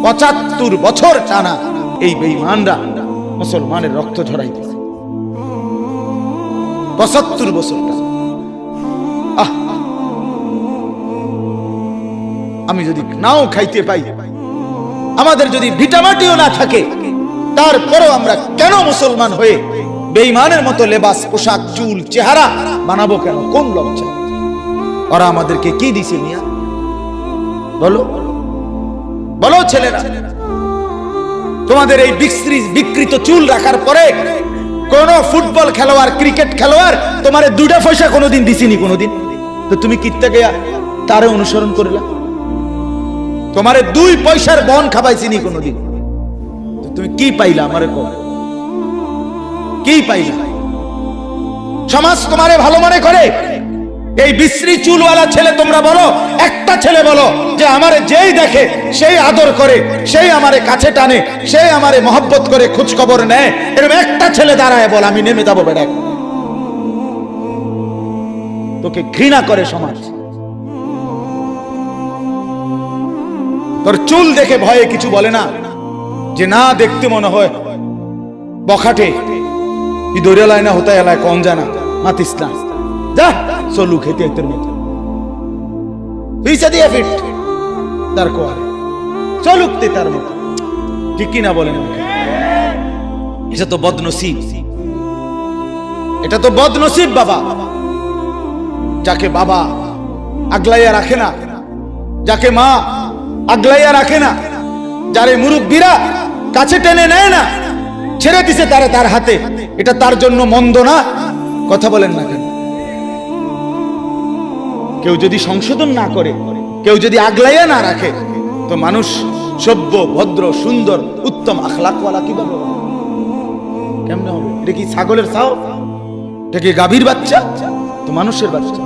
75 বছর টানা এই বেঈমানরা মুসলমানের রক্ত ঝরাইতেছে। 75 বছর টানা। আমি যদি নাও খাইতে পাই, আমাদের যদি ভিটামাটিও না থাকে, তারপরেও আমরা কেন মুসলমান হয়ে বেঈমানের মতো লেবাস, পোশাক, চুল, চেহারা বানাবো কেন? কোন লজ্জা? ওরা আমাদেরকে কি দিছে মিয়া? বলো বলো ছেলেরা, তোমাদের এই বিকৃত চুল রাখার পরে কোন ফুটবল খেলোয়াড়, ক্রিকেট খেলোয়াড় তোমারে 2টা পয়সা কোনোদিন দিছিনি? কোনোদিন? তো তুমি কিত্তা গিয়া তারে অনুসরণ করলা? তোমারে 2 পয়সার বন খাবাইছিনি কোনোদিন? তুমি কি পাইলা? আমারে কও, কি পাইলা? সমাজ তোমারে ভালো মনে করে। এই বিশ্রী চুলওয়ালা ছেলে তোমরা বলো, একটা ছেলে বলো যে আমারে যেই দেখে সেই আদর করে, সেই আমারে কাছে টানে, সেই আমারে মহব্বত করে, খোঁজ খবর নেয়, এরকম একটা ছেলে দাঁড়ায় বল আমি নেমে যাবো বেড়া। তোকে ঘৃণা করে সমাজ। তোর চুল দেখে ভয়ে কিছু বলে না, যে না দেখতে মনে হয় বখাটে, ই দৌড়ালায় না হতে এলায় কম জানা মাতিস না, যা চলু খেতে তোর মতো দিয়ে ফিট তার কোয়ারে চলুকতে তার মতো। ঠিক কিনা বলেন? এটা তো বদনসিব, এটা তো বদনসিব বাবা। যাকে বাবা আগলাইয়া রাখে না, যাকে মা আগলাইয়া রাখে না, যারে মুরব্বীরা কাছে টেনে নেয় না, ছেড়ে দিছে তারা তার হাতে, এটা তার জন্য মন্দ না? কথা বলেন না কেন? কেউ যদি সংশোধন না করে, কেউ যদি আগলাইয়া না রাখে, তো মানুষ সভ্য, ভদ্র, সুন্দর, উত্তম আখলাকওয়ালা কিভাবে হবে? কেমনে হবে? এটা কি ছাগলের ছাও? এটা কি গাভীর বাচ্চা? তো মানুষের বাচ্চা।